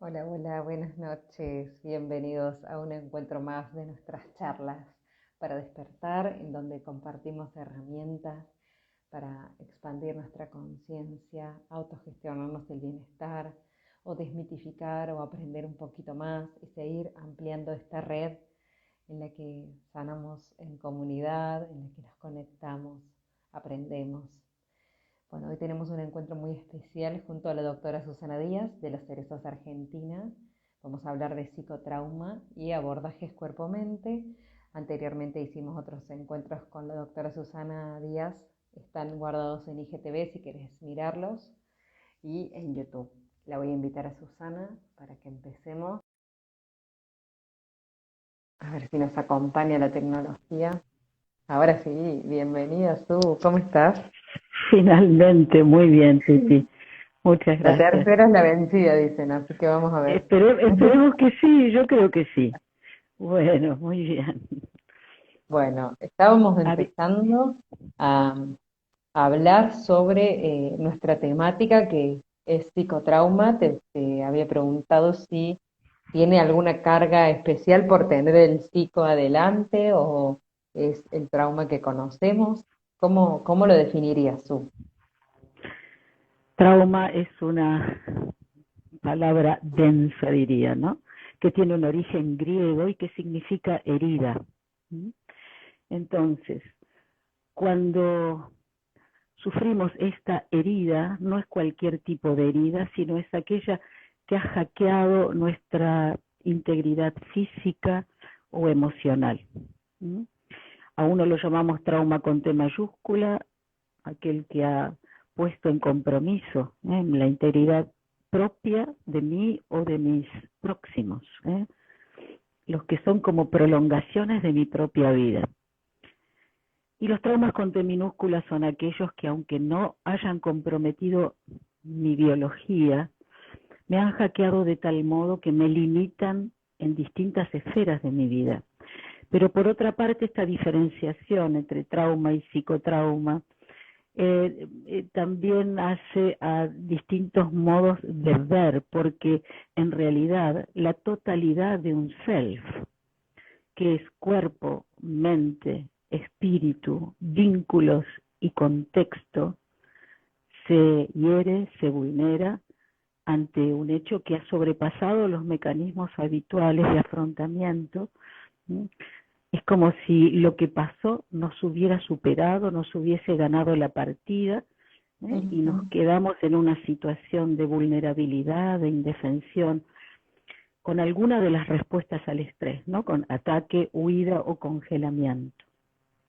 Hola, hola, buenas noches. Bienvenidos a un encuentro más de nuestras charlas para despertar, en donde compartimos herramientas para expandir nuestra conciencia, autogestionarnos el bienestar o desmitificar o aprender un poquito más y seguir ampliando esta red en la que sanamos en comunidad, en la que nos conectamos, aprendemos. Bueno, hoy tenemos un encuentro muy especial junto a la doctora Susana Díaz de Los Cerezos Argentina. Vamos a hablar de psicotrauma y abordajes cuerpo-mente. Anteriormente hicimos otros encuentros con la doctora Susana Díaz. Están guardados en IGTV si querés mirarlos y en YouTube. La voy a invitar a Susana para que empecemos. A ver si nos acompaña la tecnología. Ahora sí, bienvenida Su. ¿Cómo estás? Finalmente, muy bien, Titi. Muchas La gracias. tercera es la vencida, dicen, así que vamos a ver. Esperemos que sí, yo creo que sí. Bueno, muy bien. Bueno, estábamos A ver, empezando a hablar sobre nuestra temática que es psicotrauma. Te había preguntado si tiene alguna carga especial por tener el psico adelante o es el trauma que conocemos. ¿Cómo lo definirías tú? trauma es una palabra densa, diría, ¿no? Que tiene un origen griego y que significa herida. ¿Mm? Entonces, cuando sufrimos esta herida, no es cualquier tipo de herida, sino es aquella que ha hackeado nuestra integridad física o emocional. ¿Mm? A uno lo llamamos trauma con T mayúscula, aquel que ha puesto en compromiso la integridad propia de mí o de mis próximos, los que son como prolongaciones de mi propia vida. Y los traumas con T minúscula son aquellos que, aunque no hayan comprometido mi biología, me han hackeado de tal modo que me limitan en distintas esferas de mi vida. Pero por otra parte, esta diferenciación entre trauma y psicotrauma también hace a distintos modos de ver, porque en realidad la totalidad de un self, que es cuerpo, mente, espíritu, vínculos y contexto, se hiere, se vulnera ante un hecho que ha sobrepasado los mecanismos habituales de afrontamiento. ¿Sí? Es como si lo que pasó nos hubiera superado, nos hubiese ganado la partida, y nos Ujú. quedamos en una situación de vulnerabilidad, de indefensión, con alguna de las respuestas al estrés, ¿no? Con ataque, huida o congelamiento.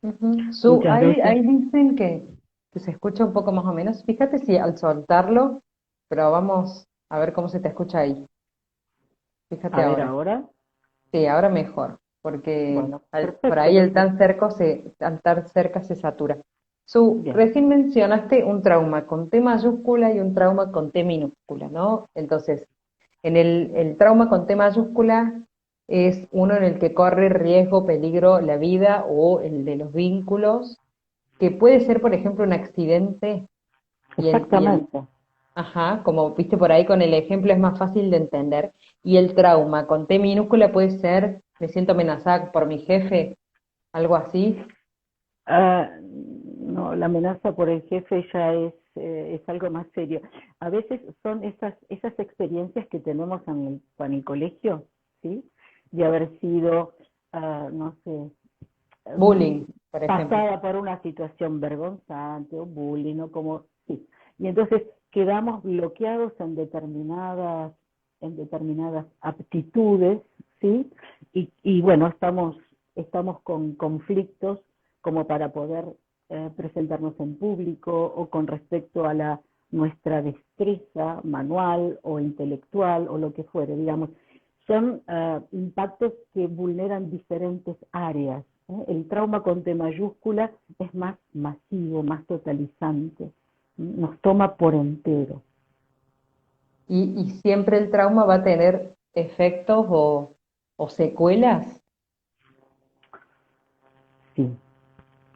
Ujú. Muchas veces, Ahí dicen que se escucha un poco más o menos. Fíjate si al soltarlo, pero vamos a ver cómo se te escucha ahí. Fíjate a ver ahora. ahora, Sí, ahora mejor, porque bueno, por perfecto, ahí perfecto, al tan cerca se satura. bien, Recién mencionaste un trauma con T mayúscula y un trauma con T minúscula, ¿no? Entonces, el trauma con T mayúscula es uno en el que corre riesgo, peligro la vida o el de los vínculos, que puede ser, por ejemplo, un accidente y el, exactamente. ajá, como viste por ahí con el ejemplo es más fácil de entender. Y el trauma con T minúscula puede ser, me siento amenazada por mi jefe, algo así. No, la amenaza por el jefe ya es algo más serio. A veces son esas experiencias que tenemos en el colegio, ¿sí? De haber sido, no sé, Bullying, por ejemplo. pasada por una situación vergonzante o bullying, o como, sí. Y entonces quedamos bloqueados en determinadas aptitudes, ¿sí? Y bueno, estamos con conflictos como para poder presentarnos en público o con respecto a nuestra destreza manual o intelectual o lo que fuere, digamos. Son impactos que vulneran diferentes áreas. El trauma con T mayúscula es más masivo, más totalizante, nos toma por entero. Y siempre el trauma va a tener efectos o secuelas. Sí,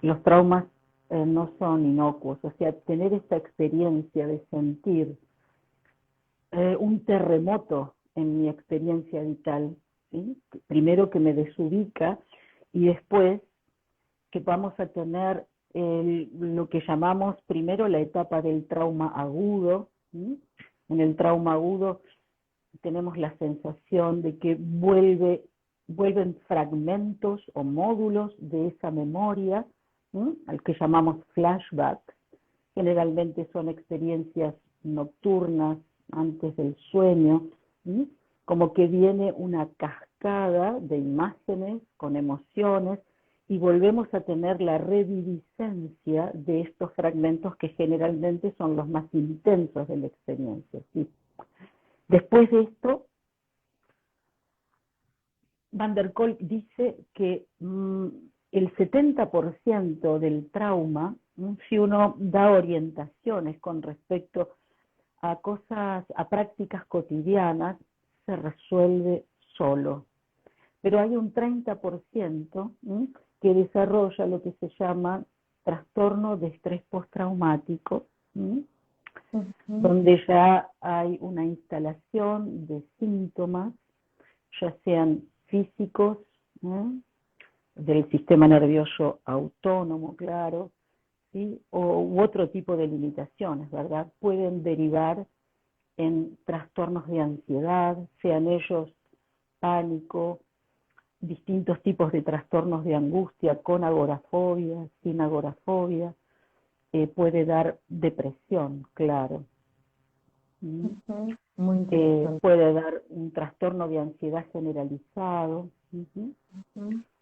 los traumas no son inocuos, o sea, tener esta experiencia de sentir un terremoto en mi experiencia vital, ¿sí? Primero que me desubica y después que vamos a tener lo que llamamos primero la etapa del trauma agudo, ¿sí? En el trauma agudo tenemos la sensación de que vuelven fragmentos o módulos de esa memoria, ¿sí? Al que llamamos flashback. Generalmente son experiencias nocturnas antes del sueño, ¿sí? Como que viene una cascada de imágenes con emociones y volvemos a tener la reviviscencia de estos fragmentos que generalmente son los más intensos de la experiencia, ¿sí? Después de esto, Van der Kolk dice que el 70% del trauma, si uno da orientaciones con respecto a cosas, a prácticas cotidianas, se resuelve solo. Pero hay un 30% que desarrolla lo que se llama trastorno de estrés postraumático, donde ya hay una instalación de síntomas, ya sean físicos, del sistema nervioso autónomo, claro, ¿sí? U otro tipo de limitaciones, ¿verdad? Pueden derivar en trastornos de ansiedad, sean ellos pánico, distintos tipos de trastornos de angustia con agorafobia, sin agorafobia, puede dar depresión, claro. Muy interesante. Puede dar un trastorno de ansiedad generalizado,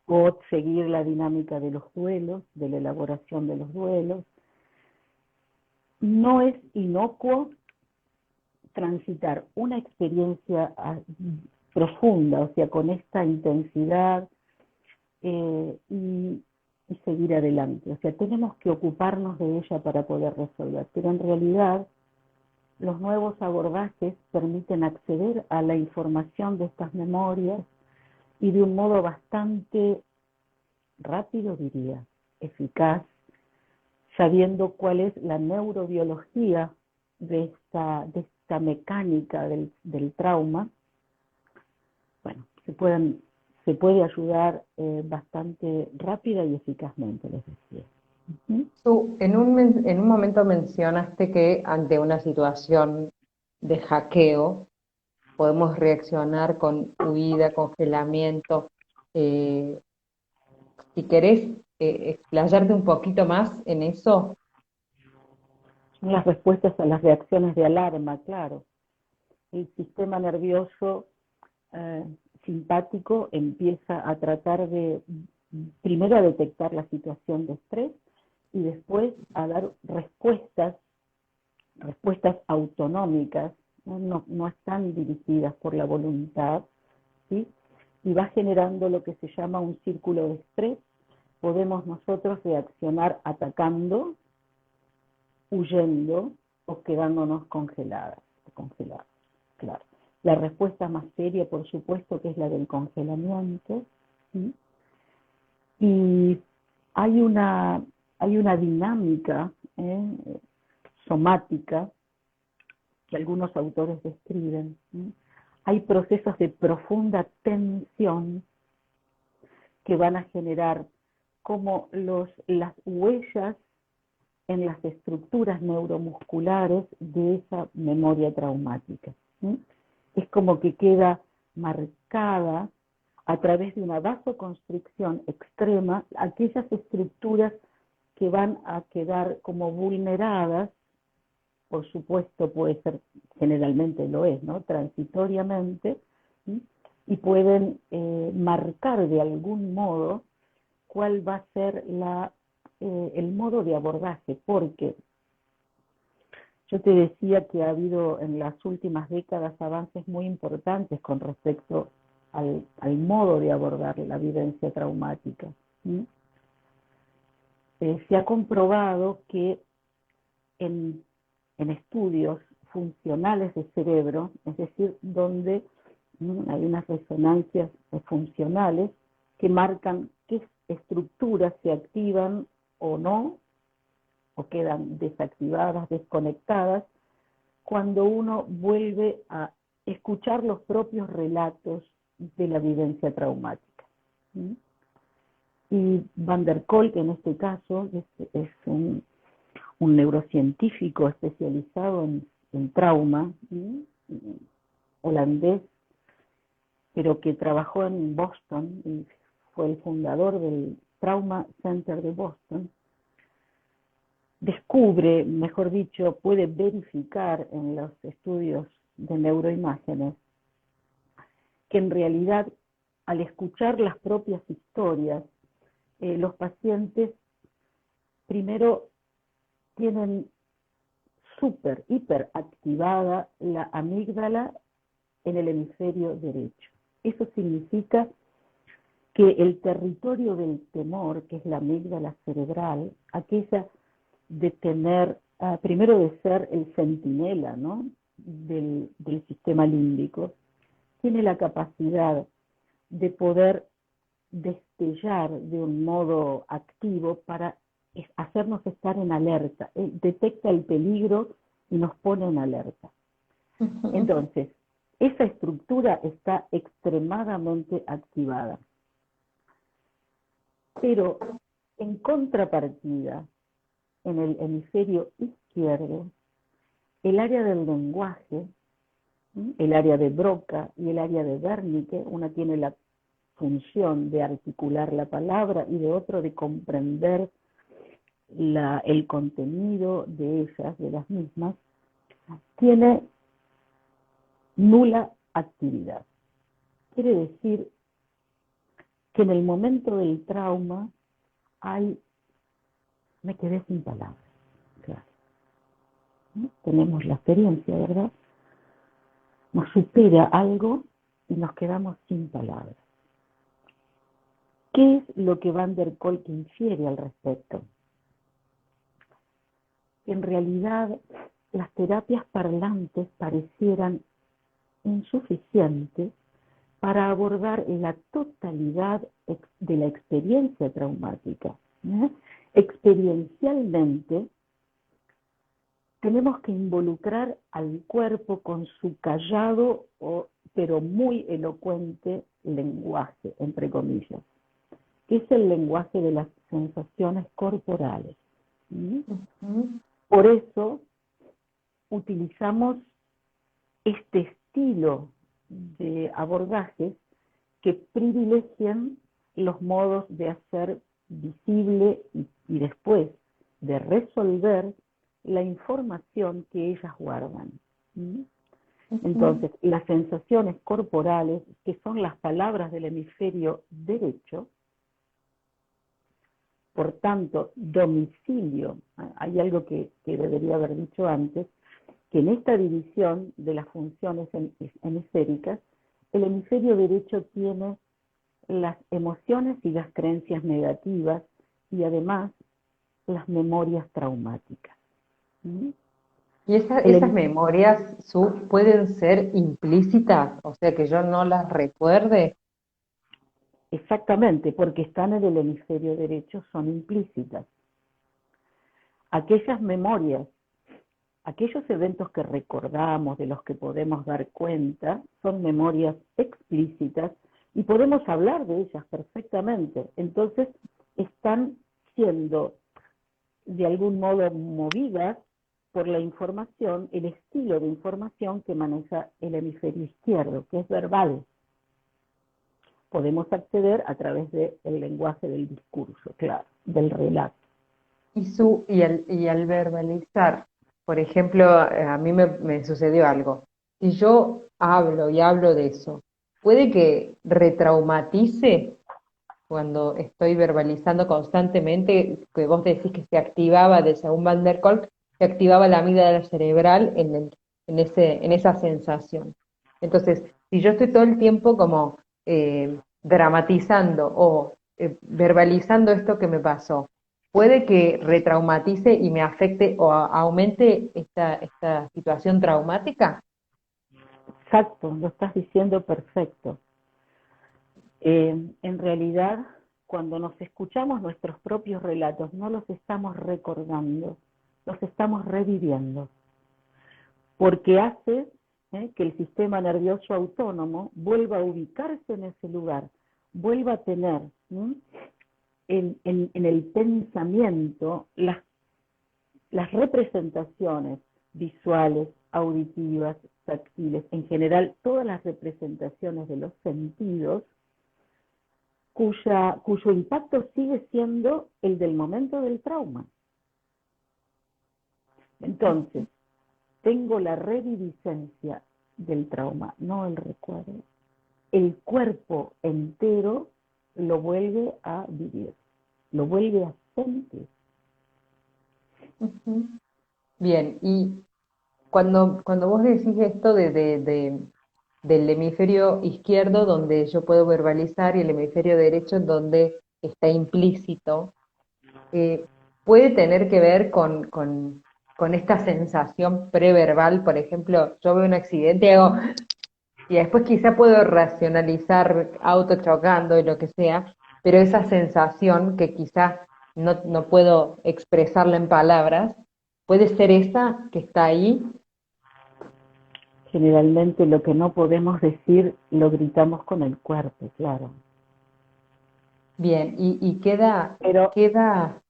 o seguir la dinámica de los duelos, de la elaboración de los duelos. No es inocuo transitar una experiencia profunda, o sea, con esta intensidad, y seguir adelante. O sea, tenemos que ocuparnos de ella para poder resolver, pero en realidad los nuevos abordajes permiten acceder a la información de estas memorias y de un modo bastante rápido, diría, eficaz, sabiendo cuál es la neurobiología de esta mecánica del trauma. Bueno, se puede ayudar bastante rápida y eficazmente, les decía. Tú en un momento mencionaste que ante una situación de hackeo podemos reaccionar con huida, congelamiento. Eh, si querés explayarte un poquito más en eso. Son las respuestas a las reacciones de alarma, claro. El sistema nervioso simpático empieza a tratar de, primero a detectar la situación de estrés y después a dar respuestas autonómicas, no están dirigidas por la voluntad, ¿sí? Y va generando lo que se llama un círculo de estrés. Podemos nosotros reaccionar atacando, huyendo o quedándonos congelados, claro. La respuesta más seria, por supuesto, que es la del congelamiento, ¿sí? Y hay una dinámica somática que algunos autores describen, ¿sí? Hay procesos de profunda tensión que van a generar como las huellas en las estructuras neuromusculares de esa memoria traumática, ¿sí? Es como que queda marcada a través de una vasoconstricción extrema aquellas estructuras que van a quedar como vulneradas. Por supuesto puede ser, generalmente lo es, ¿no? Transitoriamente, ¿sí? Y pueden marcar de algún modo cuál va a ser el modo de abordaje, porque yo te decía que ha habido en las últimas décadas avances muy importantes con respecto al modo de abordar la vivencia traumática, ¿sí? Se ha comprobado que en estudios funcionales de cerebro, es decir, donde hay unas resonancias funcionales que marcan qué estructuras se activan o no, o quedan desactivadas, desconectadas, cuando uno vuelve a escuchar los propios relatos de la vivencia traumática. ¿Sí? Y Van der Kolk, en este caso, es un neurocientífico especializado en trauma, ¿sí? Holandés, pero que trabajó en Boston y fue el fundador del Trauma Center de Boston. Descubre, mejor dicho, puede verificar en los estudios de neuroimágenes que en realidad, al escuchar las propias historias, los pacientes primero tienen hiperactivada la amígdala en el hemisferio derecho. Eso significa que el territorio del temor, que es la amígdala cerebral, aquella de tener, primero de ser el centinela, ¿no?, del sistema límbico, tiene la capacidad de poder destellar de un modo activo para hacernos estar en alerta. Detecta el peligro y nos pone en alerta. Entonces, esa estructura está extremadamente activada. Pero en contrapartida, en el hemisferio izquierdo, el área del lenguaje, el área de Broca y el área de Wernicke, una tiene la función de articular la palabra y de otro de comprender el contenido de ellas, de las mismas, tiene nula actividad. Quiere decir que en el momento del trauma me quedé sin palabras. Claro. ¿No? Tenemos la experiencia, ¿verdad? Nos supera algo y nos quedamos sin palabras. ¿Qué es lo que Van der Kolk infiere al respecto? En realidad, las terapias parlantes parecieran insuficientes para abordar la totalidad de la experiencia traumática. Experiencialmente, tenemos que involucrar al cuerpo con su callado, pero muy elocuente lenguaje, entre comillas, que es el lenguaje de las sensaciones corporales. Por eso utilizamos este estilo de abordajes que privilegian los modos de hacer visible y después de resolver la información que ellas guardan. Entonces, las sensaciones corporales, que son las palabras del hemisferio derecho, por tanto, domicilio, hay algo que debería haber dicho antes, que en esta división de las funciones hemisféricas, el hemisferio derecho tiene las emociones y las creencias negativas y además las memorias traumáticas. Y esas memorias pueden ser implícitas, o sea que yo no las recuerde. Exactamente, porque están en el hemisferio derecho, son implícitas. Aquellas memorias, aquellos eventos que recordamos, de los que podemos dar cuenta, son memorias explícitas y podemos hablar de ellas perfectamente. Entonces, están siendo de algún modo movidas por la información, el estilo de información que maneja el hemisferio izquierdo, que es verbal. Podemos acceder a través del lenguaje del discurso, claro, del relato. Y al verbalizar, por ejemplo, a mí me sucedió algo. Si yo hablo y hablo de eso, ¿puede que retraumatice cuando estoy verbalizando constantemente, que vos decís que se activaba, según Van der Kolk, se activaba la amígdala cerebral en esa sensación? Entonces, si yo estoy todo el tiempo como dramatizando o verbalizando esto que me pasó, puede que retraumatice y me afecte o aumente esta situación traumática. Exacto, lo estás diciendo perfecto. En realidad, cuando nos escuchamos nuestros propios relatos, no los estamos recordando, los estamos reviviendo, porque hace que el sistema nervioso autónomo vuelva a ubicarse en ese lugar, vuelva a tener en el pensamiento las representaciones visuales, auditivas, táctiles, en general todas las representaciones de los sentidos, cuyo impacto sigue siendo el del momento del trauma. Entonces, tengo la reviviscencia del trauma, no el recuerdo. El cuerpo entero lo vuelve a vivir, lo vuelve a sentir. Bien, y cuando vos decís esto del hemisferio izquierdo donde yo puedo verbalizar y el hemisferio derecho donde está implícito, puede tener que ver con esta sensación preverbal. Por ejemplo, yo veo un accidente y hago, y después quizá puedo racionalizar auto chocando y lo que sea, pero esa sensación que quizá no puedo expresarla en palabras, puede ser esa que está ahí. Generalmente lo que no podemos decir lo gritamos con el cuerpo, claro. Bien, y queda, Pero queda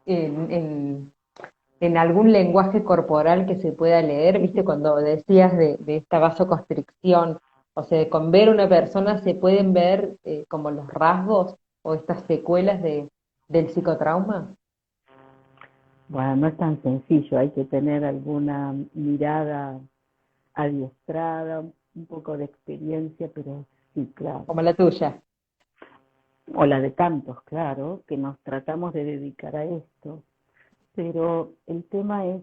en algún lenguaje corporal que se pueda leer, viste, cuando decías de esta vasoconstricción, o sea, con ver una persona se pueden ver como los rasgos o estas secuelas del psicotrauma. bueno, no es tan sencillo, hay que tener alguna mirada adiestrada, un poco de experiencia, pero sí, claro. Como la tuya. O la de tantos, claro, que nos tratamos de dedicar a esto. Pero el tema es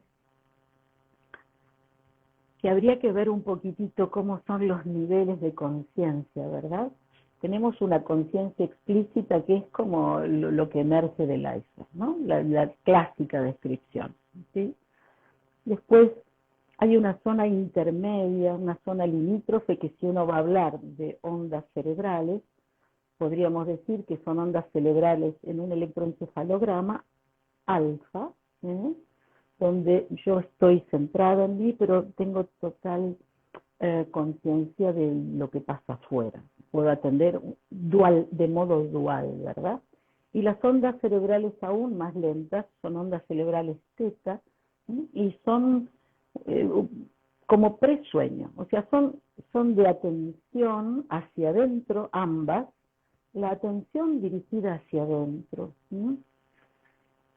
que habría que ver un poquitito cómo son los niveles de conciencia, ¿verdad? Tenemos una conciencia explícita que es como lo que emerge del iceberg, ¿no? La clásica descripción, ¿sí? Después hay una zona intermedia, una zona limítrofe, que si uno va a hablar de ondas cerebrales, podríamos decir que son ondas cerebrales en un electroencefalograma alfa, donde yo estoy centrada en mí, pero tengo total conciencia de lo que pasa afuera. Puedo atender de modo dual, ¿verdad? Y las ondas cerebrales aún más lentas son ondas cerebrales teta, y son como presueño, o sea, son de atención hacia adentro, ambas, la atención dirigida hacia adentro.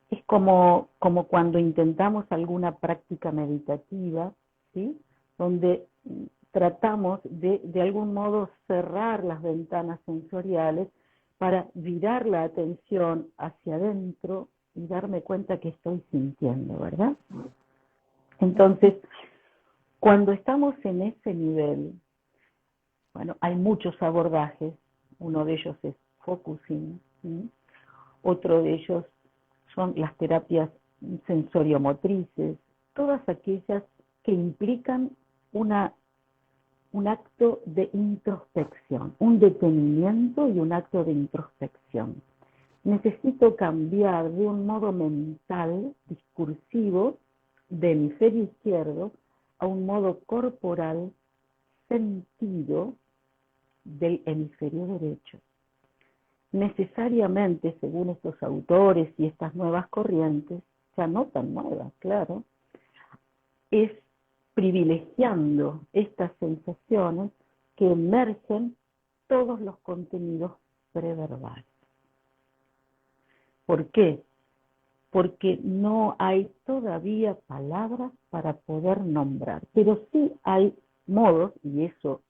Es como cuando intentamos alguna práctica meditativa, ¿sí? Donde tratamos de algún modo cerrar las ventanas sensoriales para virar la atención hacia adentro y darme cuenta que estoy sintiendo, ¿verdad? Entonces, cuando estamos en ese nivel, bueno, hay muchos abordajes, uno de ellos es focusing, ¿sí? Otro de ellos son las terapias sensoriomotrices, todas aquellas que implican un acto de introspección, un detenimiento y un acto de introspección. Necesito cambiar de un modo mental, discursivo, de hemisferio izquierdo, a un modo corporal, sentido, del hemisferio derecho. Necesariamente, según estos autores y estas nuevas corrientes, ya no tan nuevas, claro, es privilegiando estas sensaciones que emergen todos los contenidos preverbales. ¿Por qué? Porque no hay todavía palabras para poder nombrar, pero sí hay modos, y eso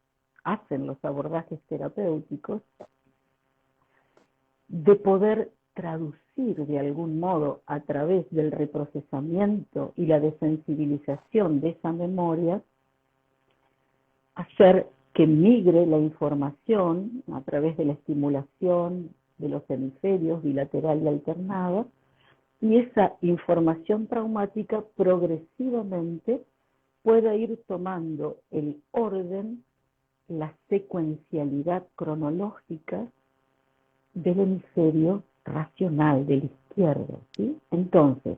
hacen los abordajes terapéuticos, de poder traducir de algún modo a través del reprocesamiento y la desensibilización de esa memoria, hacer que migre la información a través de la estimulación de los hemisferios bilateral y alternada, y esa información traumática progresivamente pueda ir tomando el orden, la secuencialidad cronológica del hemisferio racional, del izquierdo, ¿sí? Entonces,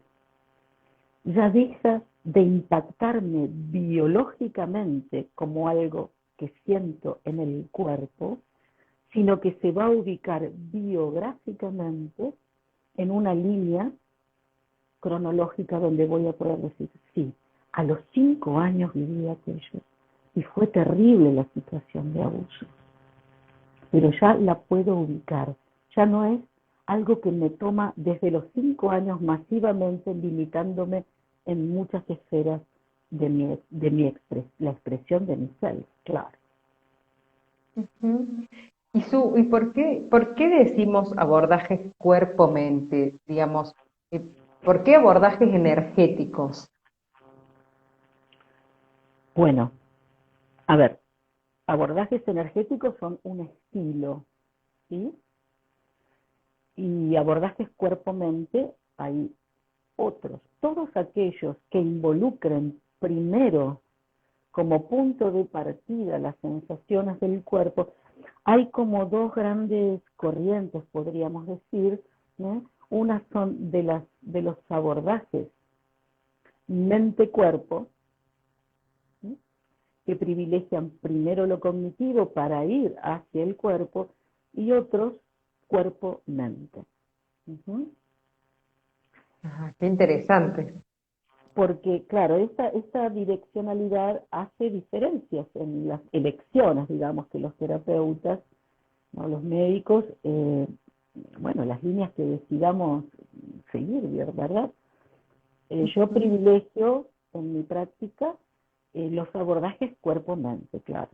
ya deja de impactarme biológicamente como algo que siento en el cuerpo, sino que se va a ubicar biográficamente en una línea cronológica donde voy a poder decir, sí, a los 5 años viví aquello y fue terrible la situación de abuso, pero ya la puedo ubicar, ya no es algo que me toma desde los 5 años masivamente limitándome en muchas esferas de la expresión de mi ser, claro. Ujú. ¿Y por qué decimos abordajes cuerpo-mente? Digamos, ¿por qué abordajes energéticos? Bueno, a ver, abordajes energéticos son un estilo, ¿sí? Y abordajes cuerpo-mente hay otros. Todos aquellos que involucren primero como punto de partida las sensaciones del cuerpo, hay como dos grandes corrientes, podríamos decir, ¿no? Unas son de los abordajes mente-cuerpo, ¿sí? Que privilegian primero lo cognitivo para ir hacia el cuerpo, y otros cuerpo-mente. Ah, qué interesante. Porque, claro, esta direccionalidad hace diferencias en las elecciones, digamos, que los terapeutas, ¿no? Los médicos, bueno, las líneas que decidamos seguir, ¿verdad? Yo Ujú. privilegio en mi práctica los abordajes cuerpo-mente, claro,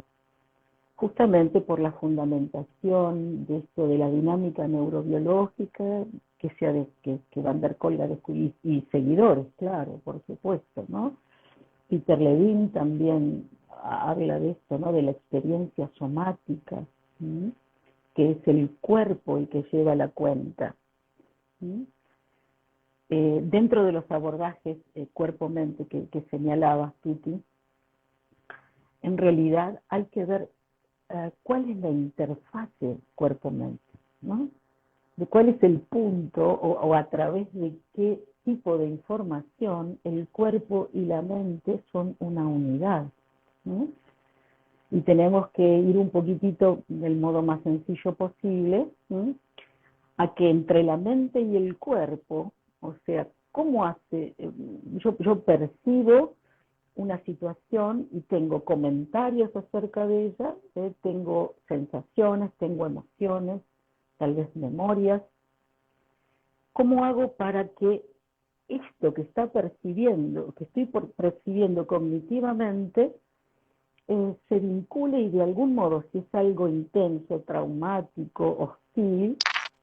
justamente por la fundamentación de esto de la dinámica neurobiológica que Van der Kolk y seguidores, claro, por supuesto, ¿no? Peter Levine también habla de esto, ¿no? De la experiencia somática, ¿sí? Que es el cuerpo el que lleva la cuenta, ¿sí? Dentro de los abordajes cuerpo-mente que señalabas, Tuti, en realidad hay que ver cuál es la interfase cuerpo-mente, ¿no? De cuál es el punto o a través de qué tipo de información el cuerpo y la mente son una unidad, ¿no? Y tenemos que ir un poquitito del modo más sencillo posible, ¿sí? A que entre la mente y el cuerpo, o sea, ¿cómo hace? Yo percibo una situación y tengo comentarios acerca de ella, tengo sensaciones, tengo emociones, tal vez memorias. ¿Cómo hago para que esto que está percibiendo, que estoy percibiendo cognitivamente, se vincule y de algún modo, si es algo intenso, traumático, hostil,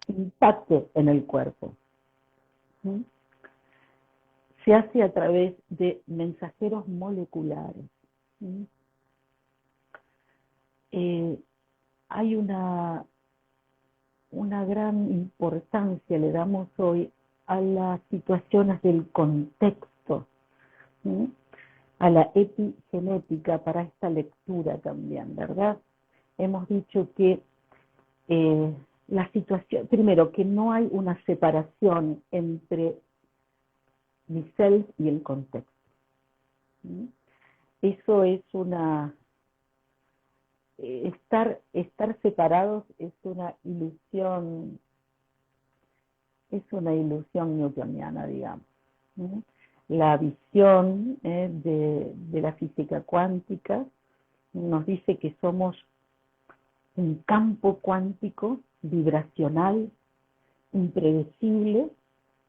impacte en el cuerpo? ¿Sí? Se hace a través de mensajeros moleculares. ¿Sí? Hay una gran importancia, le damos hoy a las situaciones del contexto, ¿sí? A la epigenética para esta lectura también, ¿verdad? Hemos dicho que la situación, primero, que no hay una separación entre mi self y el contexto. ¿Sí? Eso es estar separados es una ilusión newtoniana, digamos. ¿Sí? La visión de la física cuántica nos dice que somos un campo cuántico vibracional, impredecible,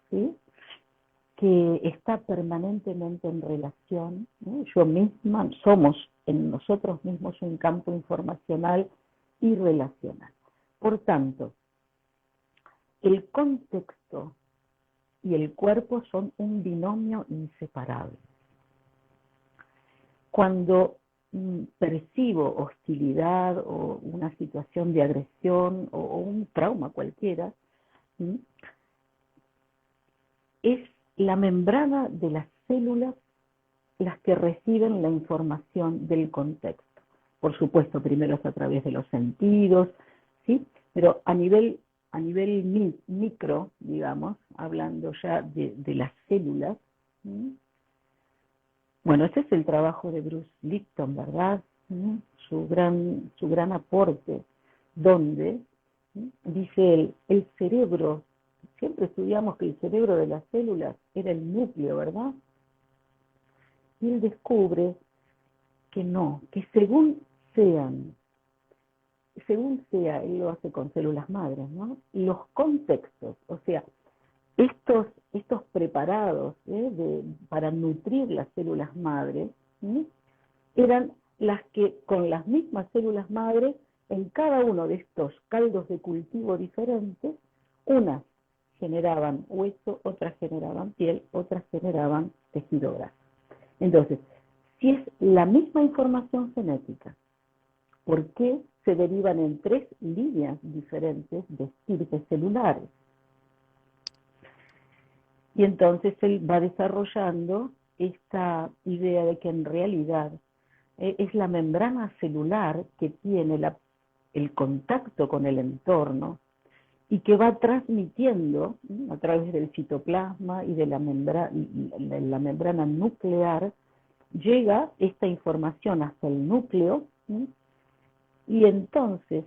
¿sí? Que está permanentemente en relación, ¿no? Yo misma, somos en nosotros mismos un campo informacional y relacional. Por tanto, el contexto y el cuerpo son un binomio inseparable. Cuando percibo hostilidad o una situación de agresión o un trauma cualquiera, ¿sí? Es la membrana de las células las que reciben la información del contexto. Por supuesto, primero es a través de los sentidos, ¿sí? Pero a nivel micro, digamos, hablando ya de las células, ¿sí? Bueno, ese es el trabajo de Bruce Lipton, ¿verdad? Su gran aporte, donde, dice él, el cerebro, siempre estudiamos que el cerebro de las células era el núcleo, ¿verdad? Y él descubre que no, que según sea, él lo hace con células madres, ¿no? Los contextos, o sea, estos preparados para nutrir las células madres, ¿sí? Eran las que con las mismas células madres, en cada uno de estos caldos de cultivo diferentes, unas generaban hueso, otras generaban piel, otras generaban tejido graso. Entonces, si es la misma información genética, ¿por qué se derivan en 3 líneas diferentes de estirpes celulares? Y entonces él va desarrollando esta idea de que en realidad es la membrana celular que tiene el contacto con el entorno y que va transmitiendo a través del citoplasma y de la membrana nuclear, llega esta información hasta el núcleo, y entonces,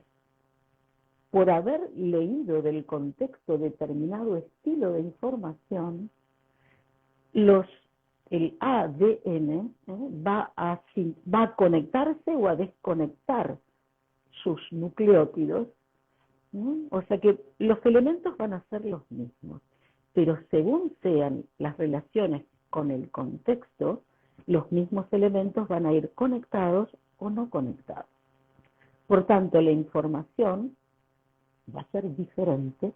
por haber leído del contexto determinado estilo de información, el ADN va a conectarse o a desconectar sus nucleótidos, o sea que los elementos van a ser los mismos, pero según sean las relaciones con el contexto, los mismos elementos van a ir conectados o no conectados. Por tanto, la información va a ser diferente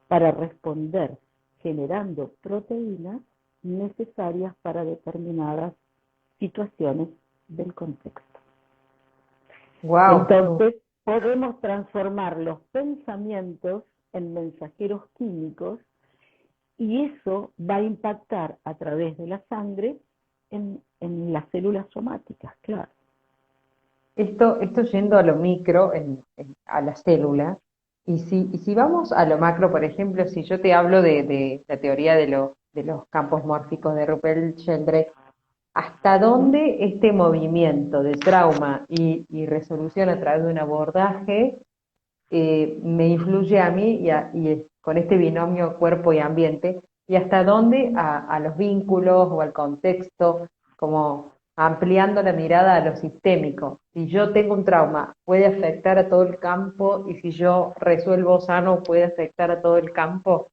para responder generando proteínas necesarias para determinadas situaciones del contexto. Wow. Entonces, podemos transformar los pensamientos en mensajeros químicos y eso va a impactar a través de la sangre en las células somáticas, claro. Esto yendo a lo micro, a la célula, y si vamos a lo macro, por ejemplo, si yo te hablo de la teoría de los campos mórficos de Rupert Sheldrake, ¿hasta dónde este movimiento de trauma y resolución a través de un abordaje me influye a mí con este binomio cuerpo y ambiente? ¿Y hasta dónde a los vínculos o al contexto, como ampliando la mirada a lo sistémico? Si yo tengo un trauma, ¿puede afectar a todo el campo? Y si yo resuelvo sano, ¿puede afectar a todo el campo?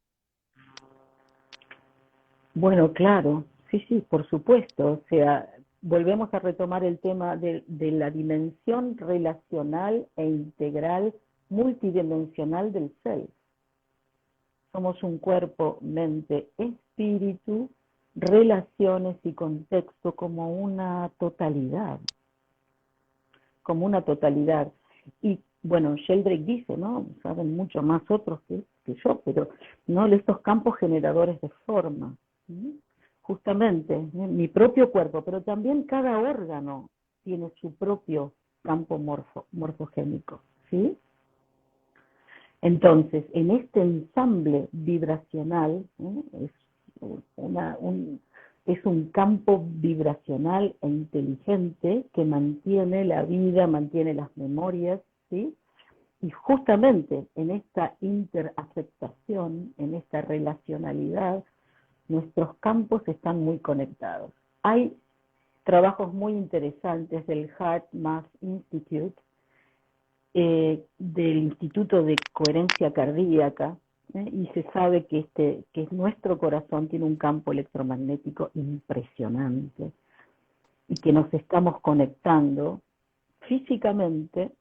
Bueno, claro, sí, por supuesto. O sea, volvemos a retomar el tema de la dimensión relacional e integral multidimensional del ser. Somos un cuerpo, mente, espíritu, relaciones y contexto como una totalidad. Como una totalidad. Y bueno, Sheldrake dice, ¿no? Saben mucho más otros que yo, pero no estos campos generadores de forma. Justamente, mi propio cuerpo, pero también cada órgano tiene su propio campo morfogénico, ¿sí? Entonces, en este ensamble vibracional, es un campo vibracional e inteligente que mantiene la vida, mantiene las memorias, ¿sí? Y justamente en esta interafectación, en esta relacionalidad, nuestros campos están muy conectados. Hay trabajos muy interesantes del HeartMath Institute, del Instituto de Coherencia Cardíaca, y se sabe que nuestro corazón tiene un campo electromagnético impresionante y que nos estamos conectando físicamente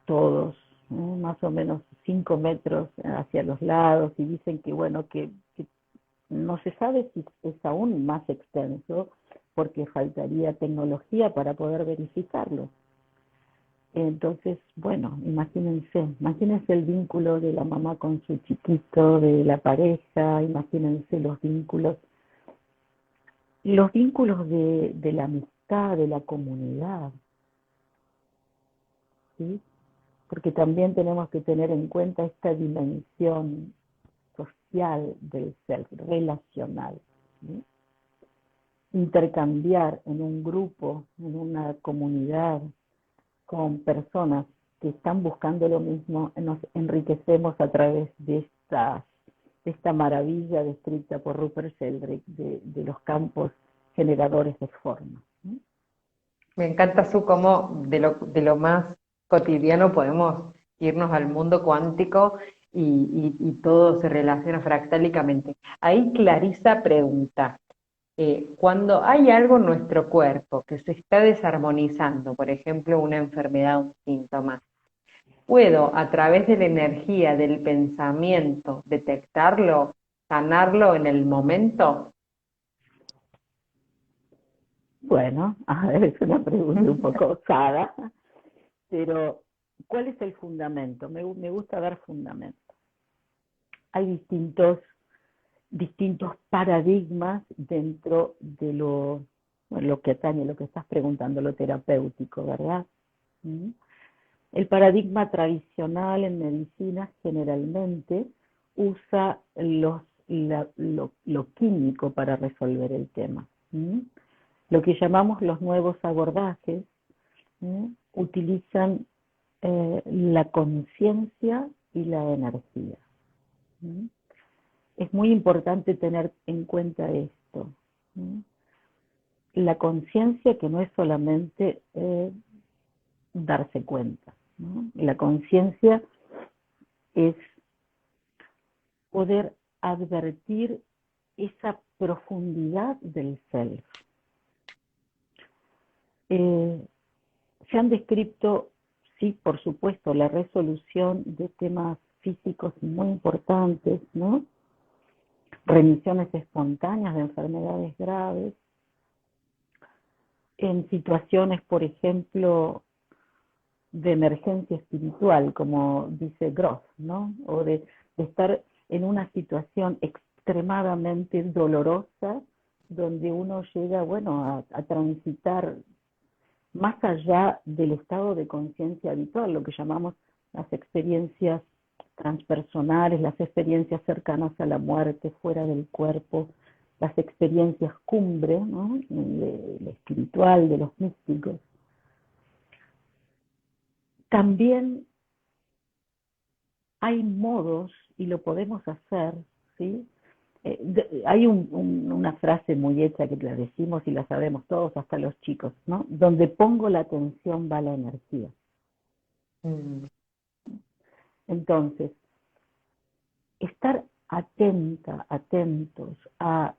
todos, más o menos 5 metros hacia los lados, y dicen que bueno, que no se sabe si es aún más extenso porque faltaría tecnología para poder verificarlo. Entonces, bueno, imagínense el vínculo de la mamá con su chiquito, de la pareja, imagínense los vínculos de la amistad, de la comunidad, ¿sí? Porque también tenemos que tener en cuenta esta dimensión social del ser, relacional, ¿sí? intercambiar en un grupo, en una comunidad, con personas que están buscando lo mismo, nos enriquecemos a través de esta maravilla descrita por Rupert Sheldrake de los campos generadores de forma. Me encanta su cómo de lo más cotidiano podemos irnos al mundo cuántico y todo se relaciona fractálicamente. Ahí Clarisa pregunta, cuando hay algo en nuestro cuerpo que se está desarmonizando, por ejemplo, una enfermedad, un síntoma, ¿puedo a través de la energía del pensamiento detectarlo, sanarlo en el momento? Bueno, a ver, es una pregunta un poco osada, pero ¿cuál es el fundamento? Me gusta dar fundamento. Hay distintos paradigmas dentro de lo que atañe, lo que estás preguntando, lo terapéutico, ¿verdad? ¿Mm? El paradigma tradicional en medicina generalmente usa lo químico para resolver el tema. ¿Mm? Lo que llamamos los nuevos abordajes utilizan la conciencia y la energía. ¿Mm? Es muy importante tener en cuenta esto. ¿Mm? La conciencia, que no es solamente darse cuenta, ¿no? La conciencia es poder advertir esa profundidad del self. Se han descrito, sí, por supuesto, la resolución de temas físicos muy importantes, ¿no? Remisiones espontáneas de enfermedades graves, en situaciones, por ejemplo, de emergencia espiritual, como dice Gross, ¿no? O de estar en una situación extremadamente dolorosa, donde uno llega, bueno, a transitar más allá del estado de conciencia habitual, lo que llamamos las experiencias transpersonales, las experiencias cercanas a la muerte, fuera del cuerpo, las experiencias cumbre, ¿no? Lo espiritual, de los místicos. También hay modos, y lo podemos hacer, ¿sí? Hay una frase muy hecha que la decimos y la sabemos todos, hasta los chicos, ¿no? Donde pongo la atención va la energía. Entonces, estar atentos a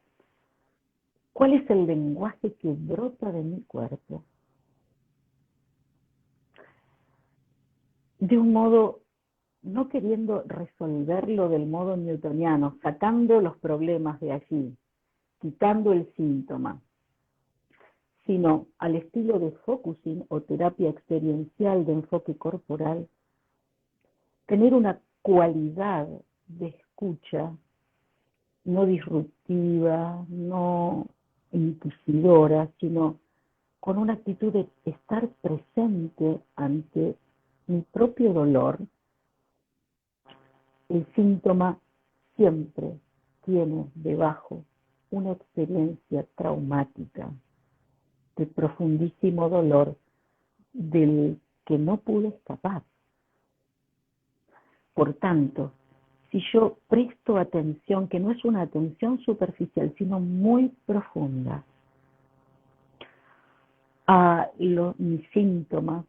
cuál es el lenguaje que brota de mi cuerpo, de un modo, no queriendo resolverlo del modo newtoniano, sacando los problemas de allí, quitando el síntoma, sino al estilo de focusing o terapia experiencial de enfoque corporal, tener una cualidad de escucha no disruptiva, no inquisidora, sino con una actitud de estar presente ante mi propio dolor. El síntoma siempre tiene debajo una experiencia traumática de profundísimo dolor del que no pude escapar. Por tanto, si yo presto atención, que no es una atención superficial, sino muy profunda, a mis síntomas,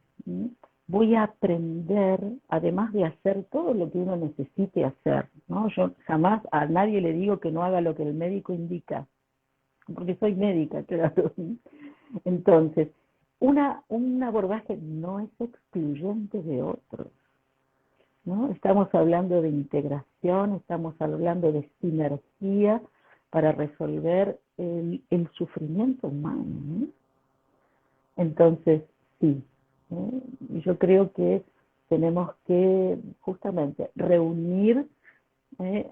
voy a aprender, además de hacer todo lo que uno necesite hacer, ¿no? Yo jamás a nadie le digo que no haga lo que el médico indica, porque soy médica, claro. Entonces, un abordaje no es excluyente de otros, ¿no? Estamos hablando de integración, estamos hablando de sinergia para resolver el sufrimiento humano, ¿no? Entonces, sí, yo creo que tenemos que justamente reunir,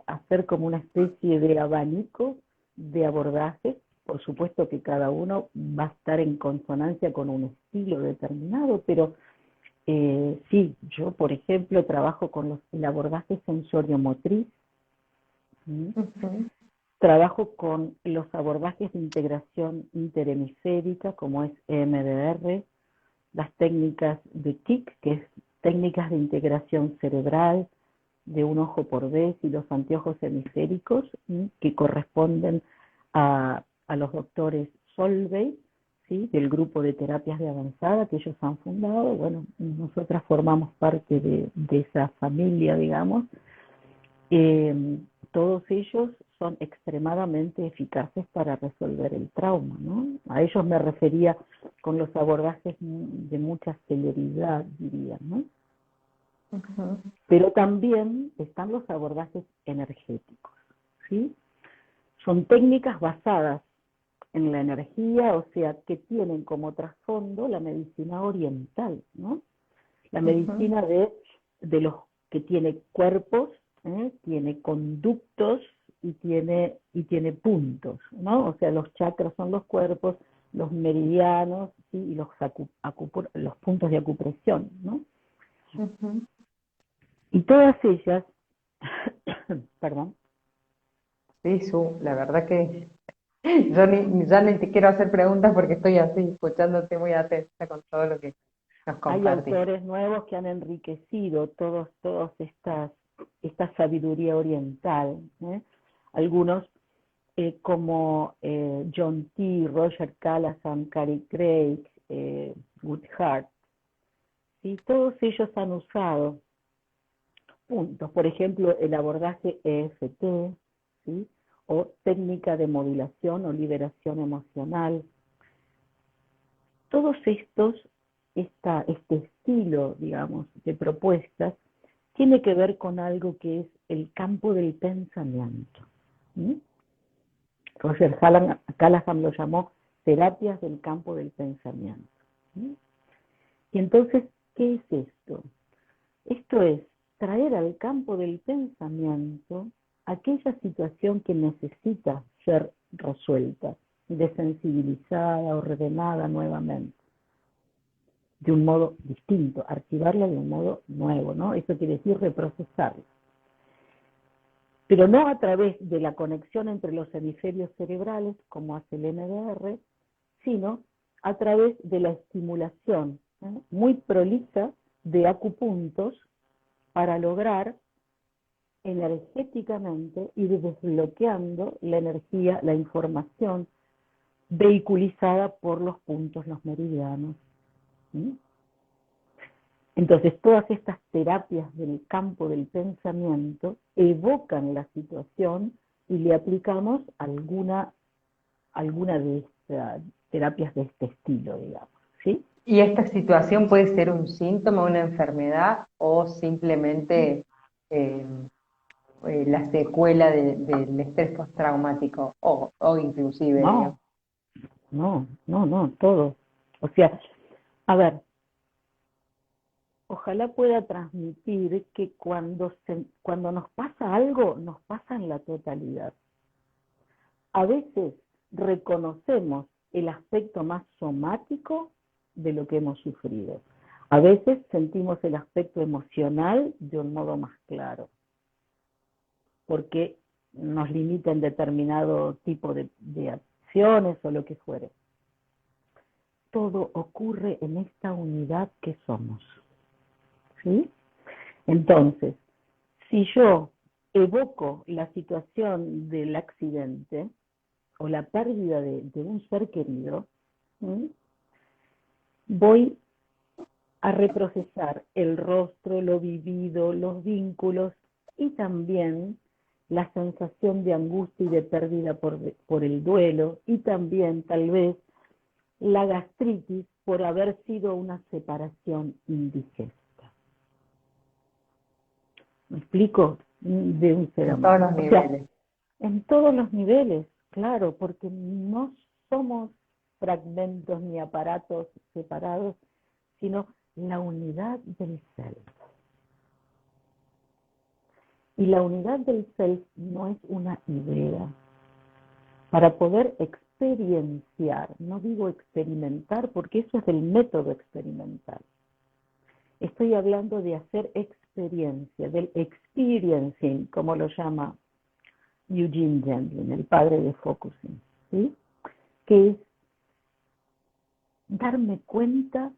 hacer como una especie de abanico de abordajes. Por supuesto que cada uno va a estar en consonancia con un estilo determinado, pero sí, yo por ejemplo trabajo con el abordaje sensorio-motriz, Trabajo con los abordajes de integración interhemisférica, como es EMDR, las técnicas de TIC, que es técnicas de integración cerebral, de un ojo por vez, y los anteojos hemisféricos, que corresponden a los doctores Solvay, ¿sí?, del grupo de terapias de avanzada que ellos han fundado. Bueno, nosotras formamos parte de esa familia, digamos. Todos ellos son extremadamente eficaces para resolver el trauma, ¿no? A ellos me refería con los abordajes de mucha celeridad, diría, ¿no? Ujú. Pero también están los abordajes energéticos, ¿sí? Son técnicas basadas en la energía, o sea, que tienen como trasfondo la medicina oriental, ¿no? La Ujú. medicina de los que tiene cuerpos, tiene conductos y tiene puntos, ¿no? O sea, los chakras son los cuerpos, los meridianos, ¿sí?, y los puntos de acupresión, ¿no? Ujú. Y todas ellas, perdón, Sí, la verdad que ya ni te quiero hacer preguntas porque estoy así, escuchándote muy atenta con todo lo que nos hay compartís. autores nuevos que han enriquecido todas esta sabiduría oriental, ¿eh? Algunos como John T., Roger Callahan, Cary Craig, Woodhart, ¿sí? Todos ellos han usado puntos, por ejemplo, el abordaje EFT, ¿sí?, o técnica de modulación o liberación emocional. Todos estos, este estilo, digamos, de propuestas, tiene que ver con algo que es el campo del pensamiento. ¿Sí? Roger Callahan lo llamó terapias del campo del pensamiento. ¿Sí? Y entonces, ¿qué es esto? Esto es traer al campo del pensamiento aquella situación que necesita ser resuelta, desensibilizada, ordenada nuevamente, de un modo distinto, archivarla de un modo nuevo, ¿no? Eso quiere decir reprocesarla. Pero no a través de la conexión entre los hemisferios cerebrales, como hace el MDR, sino a través de la estimulación, muy prolija, de acupuntos para lograr energéticamente ir desbloqueando la energía, la información vehiculizada por los puntos, los meridianos. ¿Sí? Entonces, todas estas terapias del campo del pensamiento evocan la situación y le aplicamos alguna de estas terapias de este estilo, digamos, ¿sí? ¿Y esta situación puede ser un síntoma, una enfermedad o simplemente eh, la secuela del estrés postraumático o inclusive, digamos? No, no, todo. O sea, a ver, ojalá pueda transmitir que cuando nos pasa algo, nos pasa en la totalidad. A veces reconocemos el aspecto más somático de lo que hemos sufrido. A veces sentimos el aspecto emocional de un modo más claro, porque nos limita en determinado tipo de acciones o lo que fuere. Todo ocurre en esta unidad que somos, ¿sí? Entonces, si yo evoco la situación del accidente o la pérdida de un ser querido, ¿sí?, voy a reprocesar el rostro, lo vivido, los vínculos y también la sensación de angustia y de pérdida por el duelo, y también tal vez la gastritis por haber sido una separación indigesta. ¿Me explico? De un ser En todos amado. los O sea, niveles. en todos los niveles, claro, porque no somos fragmentos ni aparatos separados, sino la unidad del self. Y la unidad del self no es una idea. Para poder experienciar, no digo experimentar, porque eso es del método experimental. Estoy hablando de hacer experiencia, del experiencing, como lo llama Eugene Gendlin, el padre de focusing, ¿sí? Que es darme cuenta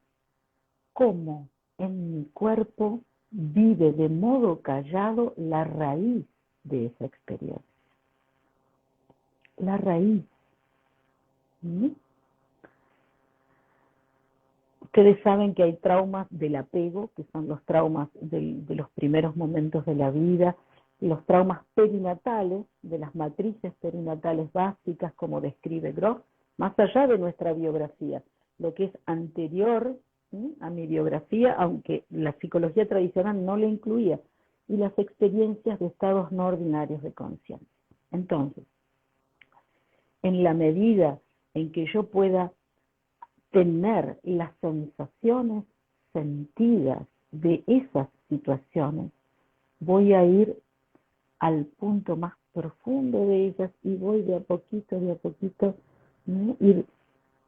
cómo en mi cuerpo vive de modo callado la raíz de esa experiencia. La raíz. ¿Sí? Ustedes saben que hay traumas del apego, que son los traumas de los primeros momentos de la vida, los traumas perinatales, de las matrices perinatales básicas, como describe Grof, más allá de nuestra biografía, lo que es anterior, ¿sí?, a mi biografía, aunque la psicología tradicional no lo incluía, y las experiencias de estados no ordinarios de conciencia. Entonces, en la medida en que yo pueda tener las sensaciones sentidas de esas situaciones, voy a ir al punto más profundo de ellas y voy de a poquito, ¿no?, ir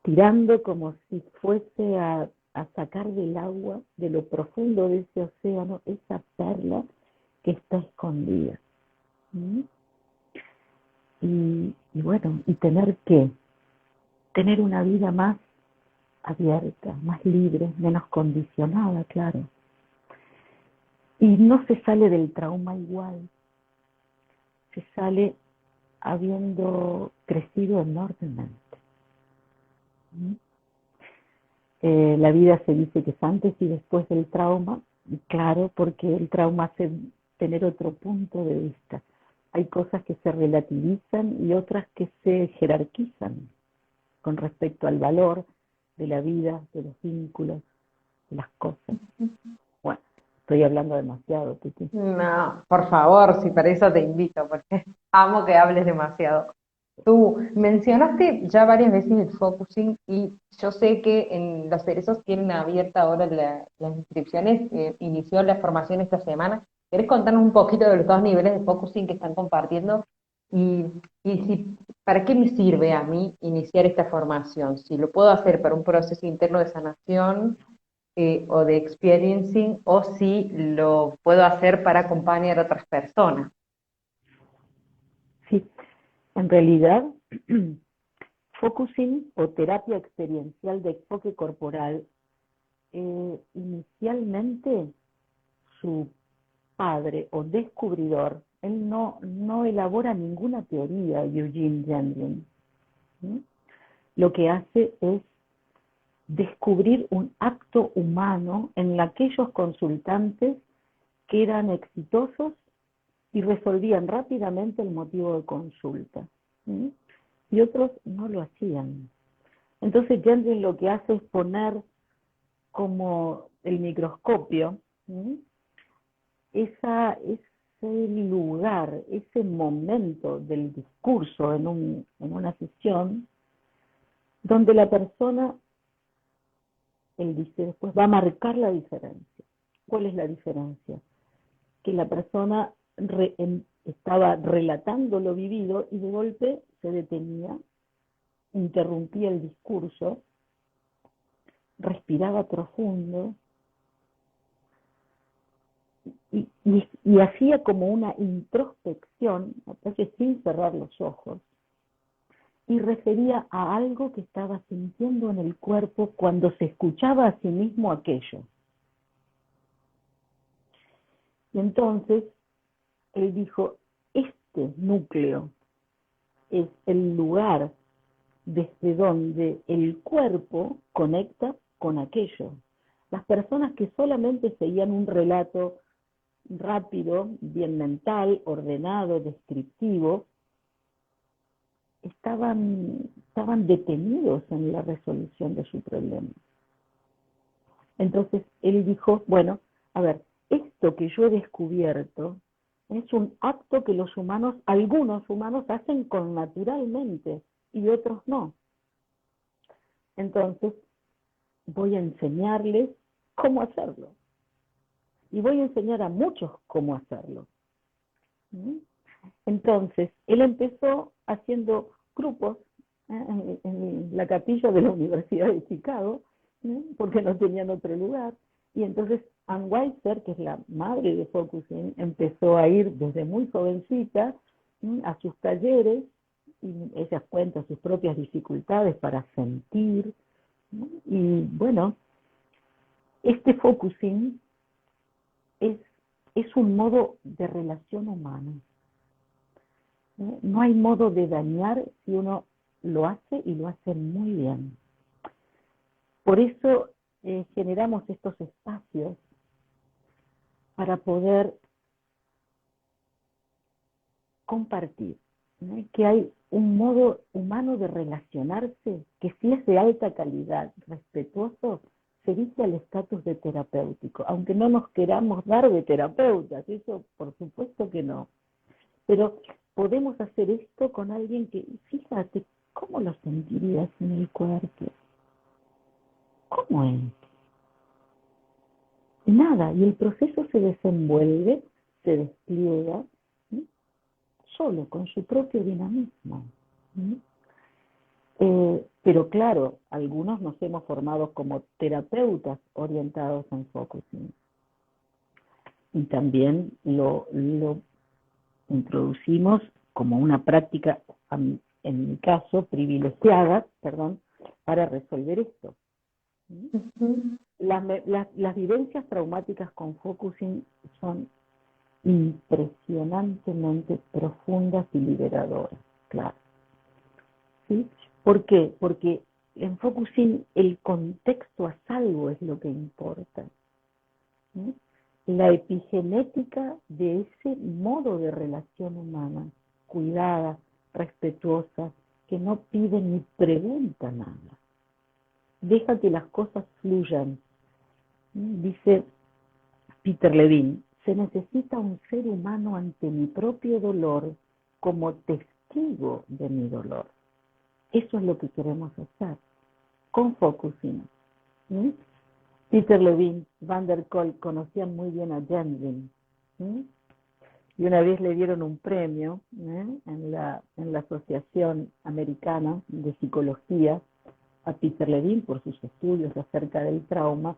tirando como si fuese a sacar del agua, de lo profundo de ese océano, esa perla que está escondida. ¿Sí? Y bueno, y tener una vida más abierta, más libre, menos condicionada, claro. Y no se sale del trauma igual, se sale habiendo crecido enormemente. La vida se dice que es antes y después del trauma, y claro, porque el trauma hace tener otro punto de vista. Hay cosas que se relativizan y otras que se jerarquizan con respecto al valor de la vida, de los vínculos, de las cosas. Bueno, estoy hablando demasiado, Titi. No, por favor, si para eso te invito, porque amo que hables demasiado. Tú mencionaste ya varias veces el focusing y yo sé que en los cerezos tienen abierta ahora las inscripciones, inició la formación esta semana. ¿Querés contarnos un poquito de los dos niveles de focusing que están compartiendo? Y, ¿para qué me sirve a mí iniciar esta formación? Si lo puedo hacer para un proceso interno de sanación, o de experiencing, o si lo puedo hacer para acompañar a otras personas. Sí, en realidad, focusing o terapia experiencial de enfoque corporal, inicialmente su padre o descubridor, él no elabora ninguna teoría, Eugene Gendlin. ¿Sí? Lo que hace es descubrir un acto humano en aquellos consultantes que eran exitosos y resolvían rápidamente el motivo de consulta. ¿Sí? Y otros no lo hacían. Entonces Gendlin lo que hace es poner como el microscopio, ¿sí?, ese lugar, ese momento del discurso en una sesión, donde la persona, él dice después, va a marcar la diferencia. ¿Cuál es la diferencia? Que la persona estaba relatando lo vivido y de golpe se detenía, interrumpía el discurso, respiraba profundo y hacía como una introspección, a veces sin cerrar los ojos, y refería a algo que estaba sintiendo en el cuerpo cuando se escuchaba a sí mismo aquello. Y entonces él dijo, este núcleo es el lugar desde donde el cuerpo conecta con aquello. Las personas que solamente seguían un relato rápido, bien mental, ordenado, descriptivo, estaban detenidos en la resolución de su problema. Entonces él dijo, bueno, a ver, esto que yo he descubierto es un acto que los humanos, algunos humanos hacen con naturalmente y otros no. Entonces voy a enseñarles cómo hacerlo. Y voy a enseñar a muchos cómo hacerlo. Entonces, él empezó haciendo grupos en la capilla de la Universidad de Chicago, porque no tenían otro lugar. Y entonces Ann Weiser, que es la madre de Focusing, empezó a ir desde muy jovencita a sus talleres, y ellas cuentan sus propias dificultades para sentir, ¿no? Y bueno, este focusing es, es un modo de relación humana. No hay modo de dañar si uno lo hace y lo hace muy bien. Por eso generamos estos espacios para poder compartir, ¿no? Que hay un modo humano de relacionarse que si es de alta calidad, respetuoso, se dice al estatus de terapéutico, aunque no nos queramos dar de terapeutas, eso por supuesto que no. Pero podemos hacer esto con alguien que, fíjate, ¿cómo lo sentirías en el cuerpo? ¿Cómo es? Nada, y el proceso se desenvuelve, se despliega, ¿sí? Solo, con su propio dinamismo. ¿Sí? Pero claro, algunos nos hemos formado como terapeutas orientados en focusing. Y también lo introducimos como una práctica, en mi caso, privilegiada, para resolver esto. Ujú. Las vivencias traumáticas con focusing son impresionantemente profundas y liberadoras, claro. ¿Sí? ¿Por qué? Porque en focusing el contexto a salvo es lo que importa. ¿Sí? La epigenética de ese modo de relación humana, cuidada, respetuosa, que no pide ni pregunta nada. Deja que las cosas fluyan. Dice Peter Levine, se necesita un ser humano ante mi propio dolor como testigo de mi dolor. Eso es lo que queremos hacer con focusing. ¿Sí? Peter Levine, Van der Kolk conocían muy bien a Gendlin. ¿Sí? Y una vez le dieron un premio en la Asociación Americana de Psicología a Peter Levine por sus estudios acerca del trauma,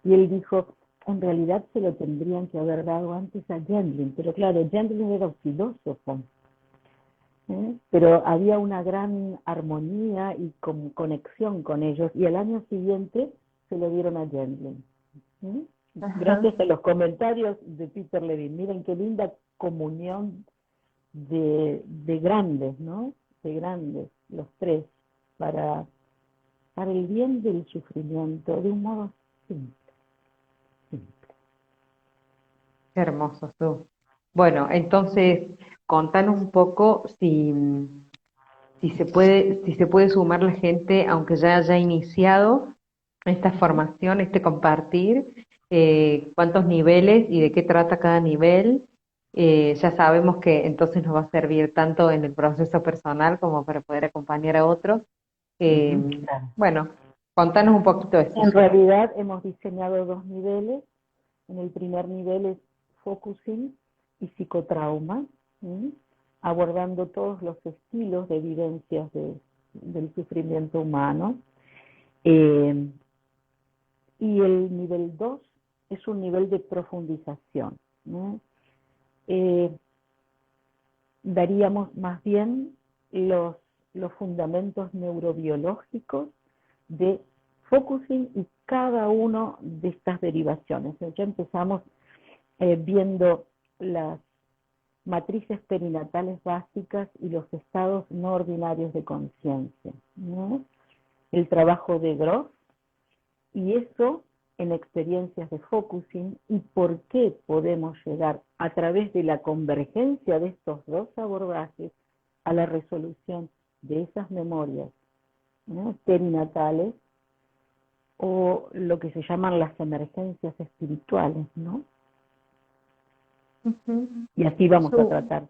y él dijo, en realidad se lo tendrían que haber dado antes a Gendlin, pero claro, Gendlin era un filósofo, pero había una gran armonía y conexión con ellos, y al año siguiente se lo dieron a Gendlin. Ajá. Gracias a los comentarios de Peter Levine. Miren qué linda comunión de grandes, ¿no? De grandes, los tres, para el bien del sufrimiento, de un modo simple. Qué hermoso tú. Bueno, entonces, contanos un poco si se puede sumar la gente, aunque ya haya iniciado esta formación, este compartir, cuántos niveles y de qué trata cada nivel. Ya sabemos que entonces nos va a servir tanto en el proceso personal como para poder acompañar a otros. Eh, Claro. bueno, contanos un poquito de En eso. realidad hemos diseñado 2 niveles. En el primer nivel es focusing y psicotrauma, ¿sí? Abordando todos los estilos de vivencias del sufrimiento humano. Eh, y el nivel 2 es un nivel de profundización, ¿no? Eh, Daríamos más bien los, los fundamentos neurobiológicos de focusing y cada uno de estas derivaciones. Ya empezamos viendo las matrices perinatales básicas y los estados no ordinarios de conciencia, ¿no? El trabajo de Gross, y eso en experiencias de focusing, y por qué podemos llegar a través de la convergencia de estos dos abordajes a la resolución de esas memorias, ¿no? Perinatales, o lo que se llaman las emergencias espirituales, ¿no? Ujú. Y así vamos a Su- tratar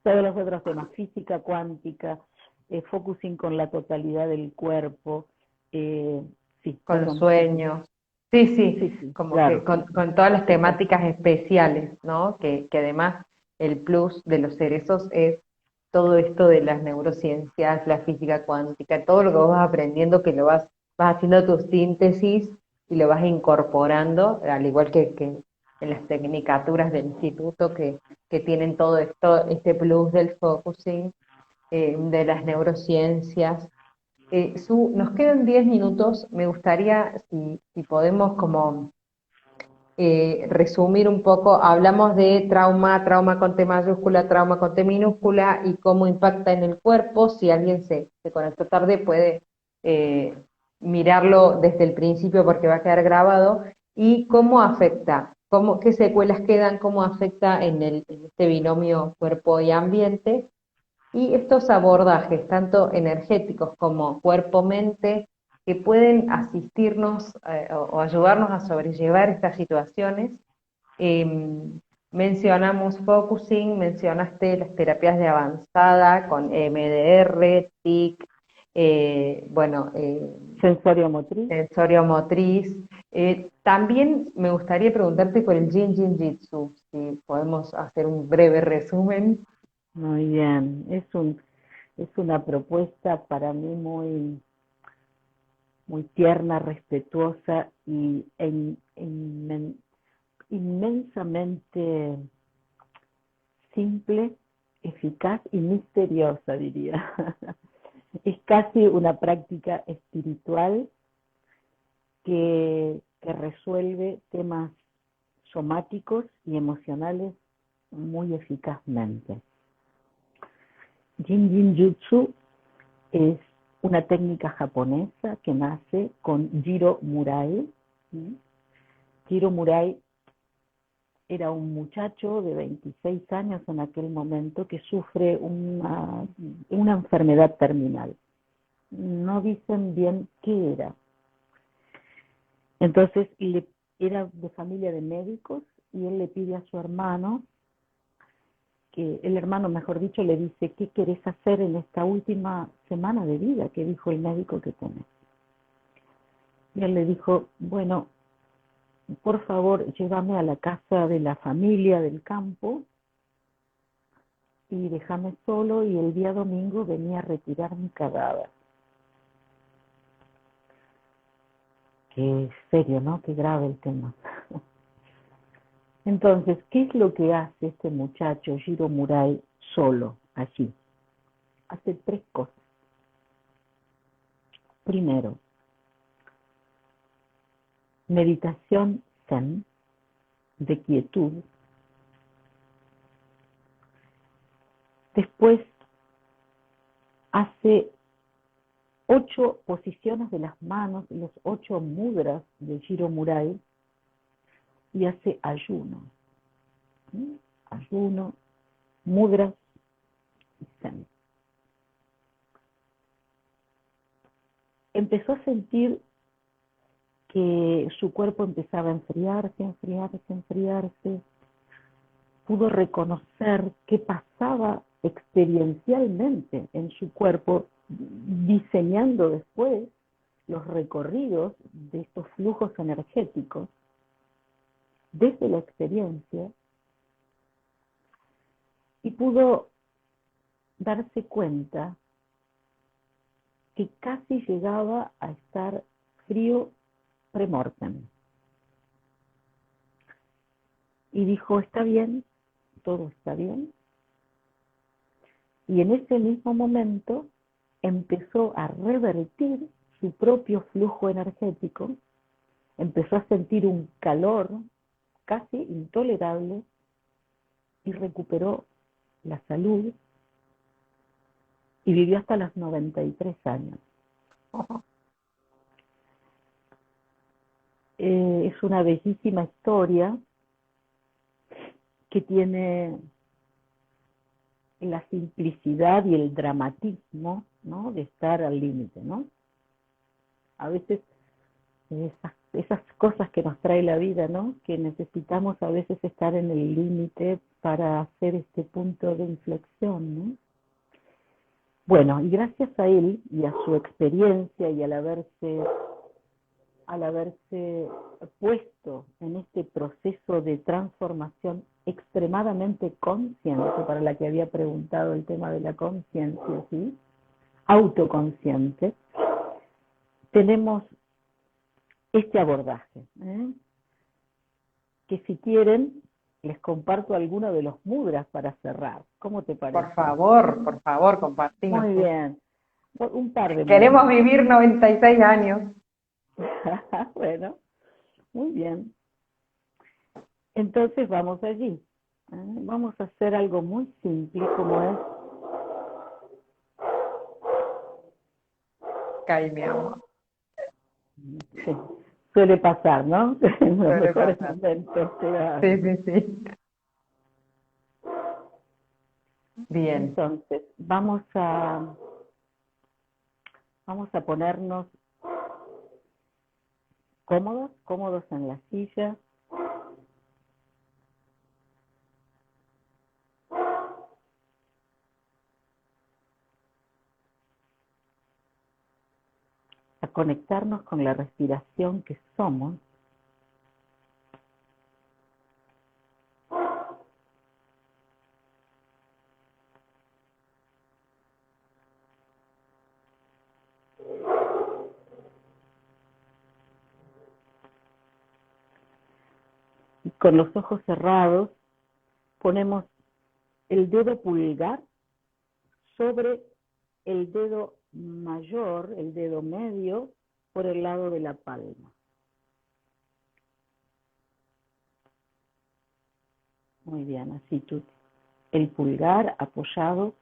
todos los otros temas, física cuántica, focusing con la totalidad del cuerpo, sí, con los perdón, sí, sí, sueños. Sí, sí, sí, sí, como que claro, con todas las eso, temáticas especiales, ¿no? Que además el plus de los cerezos es todo esto de las neurociencias, la física cuántica, todo lo que vos vas aprendiendo, que vas haciendo tu síntesis y lo vas incorporando, al igual que en las tecnicaturas del instituto que tienen todo esto, este plus del focusing, de las neurociencias. Nos quedan 10 minutos, me gustaría si podemos como resumir un poco, hablamos de trauma, trauma con T mayúscula, trauma con T minúscula y cómo impacta en el cuerpo. Si alguien se conectó tarde puede eh, mirarlo desde el principio porque va a quedar grabado, y cómo afecta, qué secuelas quedan, cómo afecta en este binomio cuerpo y ambiente, y estos abordajes, tanto energéticos como cuerpo-mente, que pueden asistirnos o ayudarnos a sobrellevar estas situaciones. Mencionamos focusing, mencionaste las terapias de avanzada con EMDR, TIC, bueno, sensorio motriz. sensorio motriz. También me gustaría preguntarte por el Jin Jin Jitsu, si podemos hacer un breve resumen. Muy bien, es una propuesta para mí muy tierna, respetuosa y inmensamente simple, eficaz y misteriosa, diría. Es casi una práctica espiritual que resuelve temas somáticos y emocionales muy eficazmente. Jin Jin Jutsu es una técnica japonesa que nace con Jiro Murai. Jiro Murai era un muchacho de 26 años en aquel momento que sufre una enfermedad terminal. No dicen bien qué era. Entonces era de familia de médicos y él le pide a su hermano, que el hermano, mejor dicho, le dice: ¿qué querés hacer en esta última semana de vida que dijo el médico que tenés? Y él le dijo: bueno, por favor, llévame a la casa de la familia del campo y déjame solo, y el día domingo venía a retirar mi cadáver. Qué serio, ¿no? Qué grave el tema. Entonces, ¿qué es lo que hace este muchacho Jiro Murai solo, allí? Hace 3 cosas. Primero, meditación zen, de quietud. Después hace 8 posiciones de las manos, los 8 mudras de Jiro Murai, y hace ayuno. Ayuno, mudras y zen. Empezó a sentir que su cuerpo empezaba a enfriarse. Pudo reconocer qué pasaba experiencialmente en su cuerpo, diseñando después los recorridos de estos flujos energéticos desde la experiencia, y pudo darse cuenta que casi llegaba a estar frío premortem. Y dijo: está bien, todo está bien. Y en ese mismo momento empezó a revertir su propio flujo energético, empezó a sentir un calor casi intolerable y recuperó la salud y vivió hasta los 93 años. Es una bellísima historia que tiene la simplicidad y el dramatismo, ¿no?, de estar al límite, ¿no? A veces esas cosas que nos trae la vida, ¿no?, que necesitamos a veces estar en el límite para hacer este punto de inflexión, ¿no? Bueno, y gracias a él y a su experiencia y al haberse puesto en este proceso de transformación extremadamente consciente, para la que había preguntado el tema de la conciencia, ¿sí?, autoconsciente, tenemos este abordaje, que si quieren les comparto alguno de los mudras para cerrar. ¿Cómo te parece? Por favor, compartimos. Muy bien. Un par de Queremos mudras. vivir 96 años. Bueno, muy bien. Entonces vamos allí. Vamos a hacer algo muy simple como es. Caí, mi amor. Sí, suele pasar, ¿no? En los Suele mejores pasar. momentos. Sí, sí, sí. Bien. Entonces, vamos a ponernos cómodos en la silla. A conectarnos con la respiración que somos. Y con los ojos cerrados ponemos el dedo pulgar sobre el dedo mayor, el dedo medio, por el lado de la palma. Muy bien, así tú. El pulgar apoyado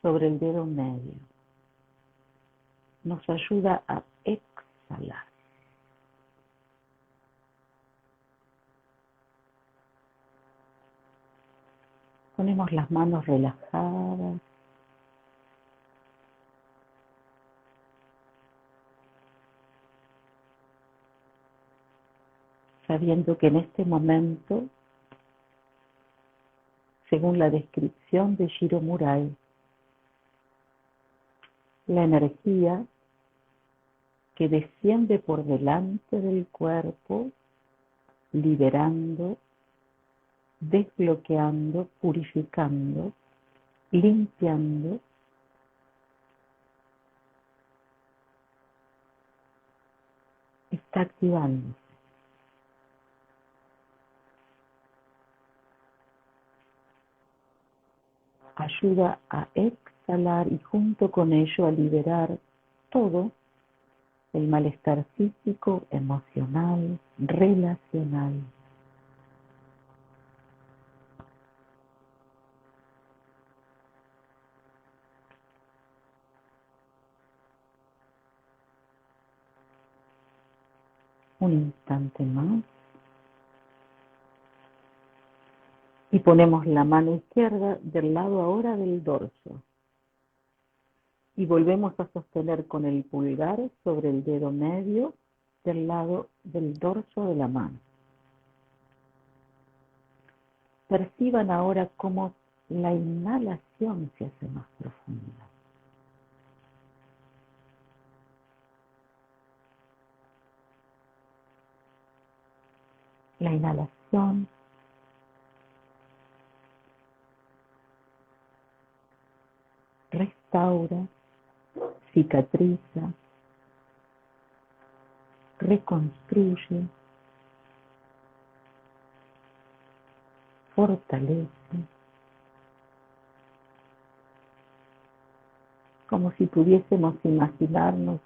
sobre el dedo medio. Nos ayuda a exhalar. Ponemos las manos relajadas. Sabiendo que en este momento, según la descripción de Shiro Murai, la energía que desciende por delante del cuerpo, liberando, desbloqueando, purificando, limpiando, está activando. Ayuda a exhalar y junto con ello a liberar todo el malestar físico, emocional, relacional. Un instante más. Y ponemos la mano izquierda del lado ahora del dorso. Y volvemos a sostener con el pulgar sobre el dedo medio del lado del dorso de la mano. Perciban ahora cómo la inhalación se hace más profunda. La inhalación restaura, cicatriza, reconstruye, fortalece, como si pudiésemos imaginarnos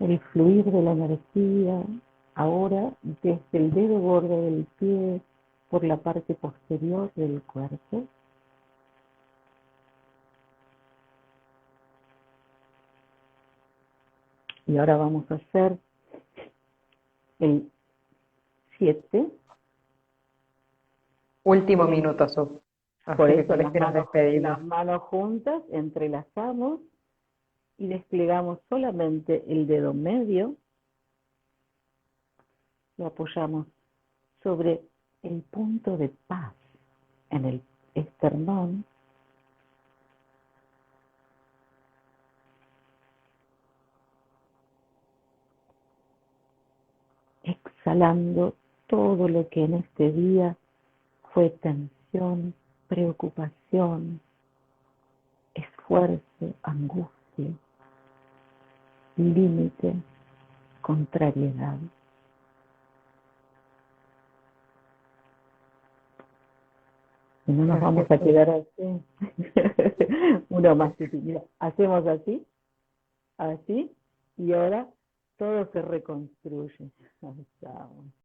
el fluir de la energía ahora desde el dedo gordo del pie por la parte posterior del cuerpo. Y ahora vamos a hacer el 7. Último minuto, Su. Por Así que eso con este nos despedimos. las manos juntas, entrelazamos y desplegamos solamente el dedo medio. Lo apoyamos sobre el punto de paz en el esternón. Exhalando todo lo que en este día fue tensión, preocupación, esfuerzo, angustia, límite, contrariedad. Y no nos vamos a quedar así. Uno más difícil. Mira, hacemos así, así, y ahora todo se reconstruye. Ahí estamos.